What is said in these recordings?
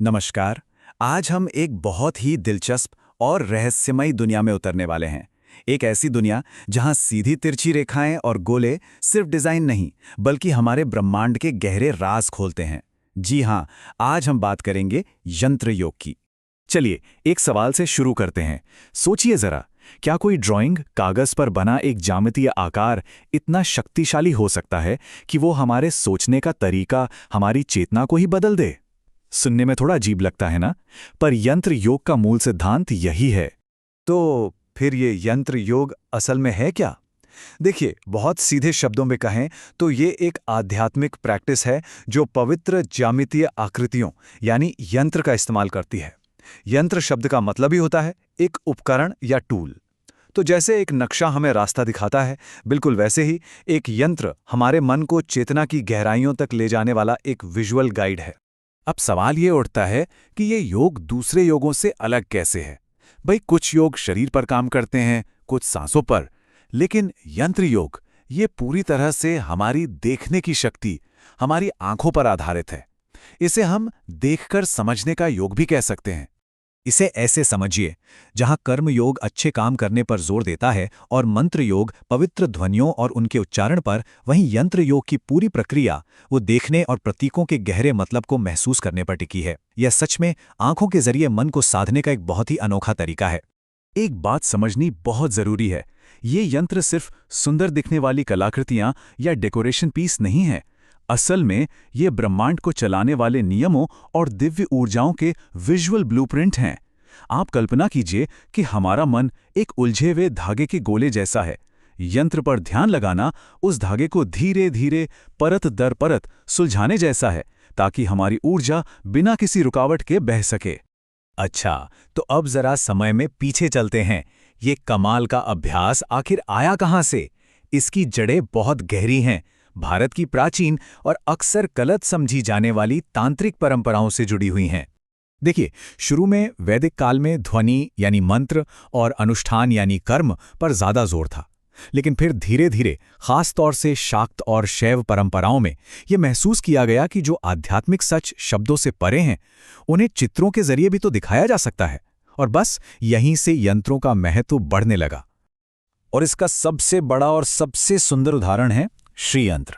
नमस्कार। आज हम एक बहुत ही दिलचस्प और रहस्यमयी दुनिया में उतरने वाले हैं। एक ऐसी दुनिया जहां सीधी तिरछी रेखाएं और गोले सिर्फ डिजाइन नहीं, बल्कि हमारे ब्रह्मांड के गहरे राज खोलते हैं। जी हां, आज हम बात करेंगे यंत्र योग की। चलिए, एक सवाल से शुरू करते हैं। सोचिए जरा, क्या कोई ड्राइंग, कागज पर बना एक ज्यामितीय आकार इतना शक्तिशाली हो सकता है कि वो हमारे सोचने का तरीका, हमारी चेतना को ही बदल दे? सुनने में थोड़ा अजीब लगता है ना, पर यंत्र योग का मूल सिद्धांत यही है। तो फिर ये यंत्र योग असल में है क्या? देखिए, बहुत सीधे शब्दों में कहें तो ये एक आध्यात्मिक प्रैक्टिस है जो पवित्र ज्यामितीय आकृतियों यानी यंत्र का इस्तेमाल करती है। यंत्र शब्द का मतलब ही होता है एक उपकरण या टूल। तो जैसे एक नक्शा हमें रास्ता दिखाता है, बिल्कुल वैसे ही एक यंत्र हमारे मन को चेतना की गहराइयों तक ले जाने वाला एक विजुअल गाइड है। अब सवाल ये उठता है कि ये योग दूसरे योगों से अलग कैसे है? भाई, कुछ योग शरीर पर काम करते हैं, कुछ सांसों पर, लेकिन यंत्र योग ये पूरी तरह से हमारी देखने की शक्ति, हमारी आंखों पर आधारित है। इसे हम देखकर समझने का योग भी कह सकते हैं। इसे ऐसे समझिए, जहां कर्म योग अच्छे काम करने पर जोर देता है और मंत्र योग पवित्र ध्वनियों और उनके उच्चारण पर, वहीं यंत्र योग की पूरी प्रक्रिया वो देखने और प्रतीकों के गहरे मतलब को महसूस करने पर टिकी है। यह सच में आंखों के जरिए मन को साधने का एक बहुत ही अनोखा तरीका है। एक बात समझनी बहुत जरूरी है, ये यंत्र सिर्फ सुंदर दिखने वाली कलाकृतियां या डेकोरेशन पीस नहीं है। असल में ये ब्रह्मांड को चलाने वाले नियमों और दिव्य ऊर्जाओं के विजुअल ब्लूप्रिंट हैं। आप कल्पना कीजिए कि हमारा मन एक उलझे हुए धागे के गोले जैसा है। यंत्र पर ध्यान लगाना उस धागे को धीरे धीरे, परत दर परत सुलझाने जैसा है, ताकि हमारी ऊर्जा बिना किसी रुकावट के बह सके। अच्छा, तो अब जरा समय में पीछे चलते हैं। ये कमाल का अभ्यास आखिर आया कहां से? इसकी जड़ें बहुत गहरी हैं, भारत की प्राचीन और अक्सर गलत समझी जाने वाली तांत्रिक परंपराओं से जुड़ी हुई हैं। देखिए, शुरू में वैदिक काल में ध्वनि यानी मंत्र और अनुष्ठान यानी कर्म पर ज्यादा जोर था, लेकिन फिर धीरे धीरे, खास तौर से शाक्त और शैव परंपराओं में, यह महसूस किया गया कि जो आध्यात्मिक सच शब्दों से परे हैं, उन्हें चित्रों के जरिए भी तो दिखाया जा सकता है। और बस यहीं से यंत्रों का महत्व बढ़ने लगा। और इसका सबसे बड़ा और सबसे सुंदर उदाहरण है श्री यंत्र।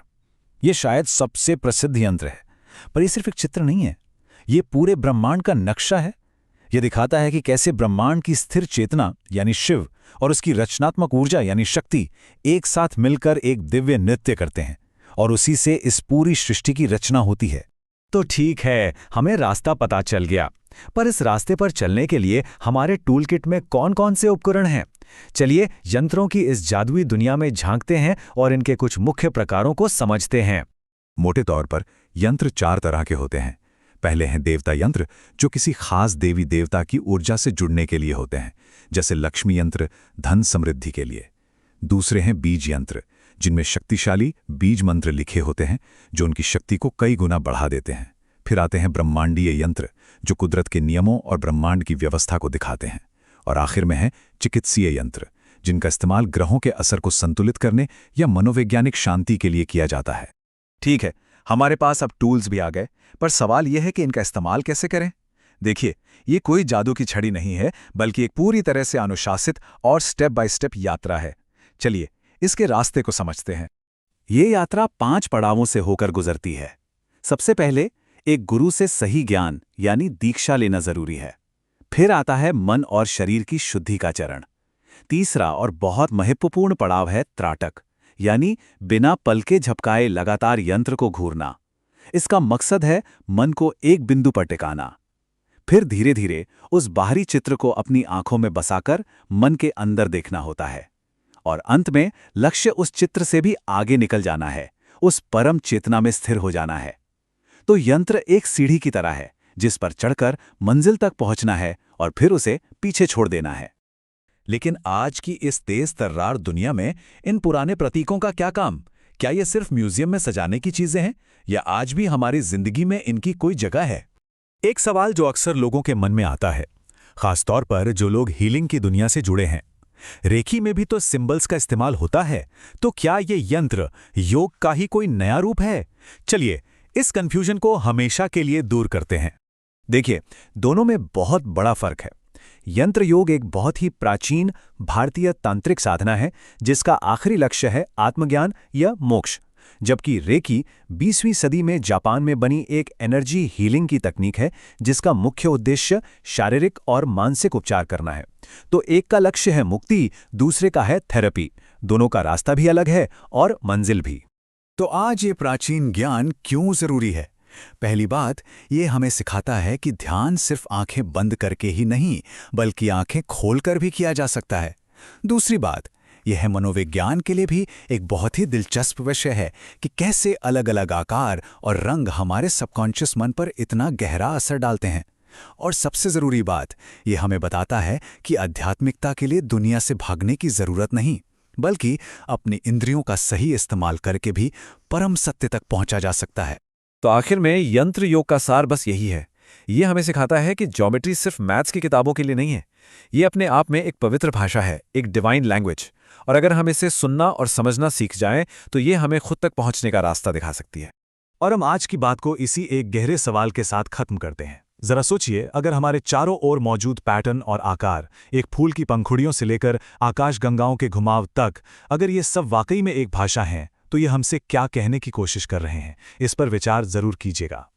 ये शायद सबसे प्रसिद्ध यंत्र है, पर ये सिर्फ एक चित्र नहीं है, ये पूरे ब्रह्मांड का नक्शा है। यह दिखाता है कि कैसे ब्रह्मांड की स्थिर चेतना यानी शिव और उसकी रचनात्मक ऊर्जा यानी शक्ति एक साथ मिलकर एक दिव्य नृत्य करते हैं, और उसी से इस पूरी सृष्टि की रचना होती है। तो ठीक है, हमें रास्ता पता चल गया, पर इस रास्ते पर चलने के लिए हमारे टूल किट में कौन कौन से उपकरण हैं? चलिए यंत्रों की इस जादुई दुनिया में झांकते हैं और इनके कुछ मुख्य प्रकारों को समझते हैं। मोटे तौर पर यंत्र 4 तरह के होते हैं। पहले हैं देवता यंत्र, जो किसी खास देवी देवता की ऊर्जा से जुड़ने के लिए होते हैं, जैसे लक्ष्मी यंत्र धन समृद्धि के लिए। दूसरे हैं बीज यंत्र, जिनमें शक्तिशाली बीज मंत्र लिखे होते हैं, जो उनकी शक्ति को कई गुना बढ़ा देते हैं। फिर आते हैं ब्रह्मांडीय यंत्र, जो कुदरत के नियमों और ब्रह्मांड की व्यवस्था को दिखाते हैं। और आखिर में है चिकित्सीय यंत्र, जिनका इस्तेमाल ग्रहों के असर को संतुलित करने या मनोवैज्ञानिक शांति के लिए किया जाता है। ठीक है, हमारे पास अब टूल्स भी आ गए, पर सवाल यह है कि इनका इस्तेमाल कैसे करें? देखिए, ये कोई जादू की छड़ी नहीं है, बल्कि एक पूरी तरह से अनुशासित और स्टेप बाय स्टेप यात्रा है। चलिए इसके रास्ते को समझते हैं। ये यात्रा 5 पड़ावों से होकर गुजरती है। सबसे पहले एक गुरु से सही ज्ञान यानी दीक्षा लेना जरूरी है। फिर आता है मन और शरीर की शुद्धि का चरण। तीसरा और बहुत महत्वपूर्ण पड़ाव है त्राटक, यानी बिना पलके झपकाए लगातार यंत्र को घूरना। इसका मकसद है मन को एक बिंदु पर टिकाना। फिर धीरे धीरे उस बाहरी चित्र को अपनी आंखों में बसाकर मन के अंदर देखना होता है। और अंत में लक्ष्य उस चित्र से भी आगे निकल जाना है, उस परम चेतना में स्थिर हो जाना है। तो यंत्र एक सीढ़ी की तरह है, जिस पर चढ़कर मंजिल तक पहुंचना है और फिर उसे पीछे छोड़ देना है। लेकिन आज की इस तेज तर्रार दुनिया में इन पुराने प्रतीकों का क्या काम? क्या ये सिर्फ म्यूजियम में सजाने की चीजें हैं, या आज भी हमारी जिंदगी में इनकी कोई जगह है? एक सवाल जो अक्सर लोगों के मन में आता है, खासतौर पर जो लोग हीलिंग की दुनिया से जुड़े हैं। रेकी में भी तो सिंबल्स का इस्तेमाल होता है, तो क्या ये यंत्र योग का ही कोई नया रूप है? चलिए इस कंफ्यूजन को हमेशा के लिए दूर करते हैं। देखिए, दोनों में बहुत बड़ा फर्क है। यंत्र योग एक बहुत ही प्राचीन भारतीय तांत्रिक साधना है जिसका आखिरी लक्ष्य है आत्मज्ञान या मोक्ष, जबकि रेकी 20वीं सदी में जापान में बनी एक एनर्जी हीलिंग की तकनीक है जिसका मुख्य उद्देश्य शारीरिक और मानसिक उपचार करना है। तो एक का लक्ष्य है मुक्ति, दूसरे का है थेरेपी। दोनों का रास्ता भी अलग है और मंजिल भी। तो आज ये प्राचीन ज्ञान क्यों जरूरी है? पहली बात, ये हमें सिखाता है कि ध्यान सिर्फ आंखें बंद करके ही नहीं, बल्कि आंखें खोलकर भी किया जा सकता है। दूसरी बात, यह मनोविज्ञान के लिए भी एक बहुत ही दिलचस्प विषय है कि कैसे अलग अलग आकार और रंग हमारे सबकॉन्शियस मन पर इतना गहरा असर डालते हैं। और सबसे ज़रूरी बात, ये हमें बताता है कि आध्यात्मिकता के लिए दुनिया से भागने की ज़रूरत नहीं, बल्कि अपनी इंद्रियों का सही इस्तेमाल करके भी परम सत्य तक पहुंचा जा सकता है। तो आखिर में यंत्र योग का सार बस यही है। ये हमें सिखाता है कि ज्योमेट्री सिर्फ मैथ्स की किताबों के लिए नहीं है। ये अपने आप में एक पवित्र भाषा है, एक डिवाइन लैंग्वेज। और अगर हम इसे सुनना और समझना सीख जाएं तो ये हमें खुद तक पहुंचने का रास्ता दिखा सकती है। और हम आज की बात को इसी एक गहरे सवाल के साथ खत्म करते हैं। जरा सोचिए, अगर हमारे चारों ओर मौजूद पैटर्न और आकार, एक फूल की पंखुड़ियों से लेकर आकाशगंगाओं के घुमाव तक, अगर ये सब वाकई में एक भाषा हैं, तो ये हमसे क्या कहने की कोशिश कर रहे हैं? इस पर विचार जरूर कीजिएगा।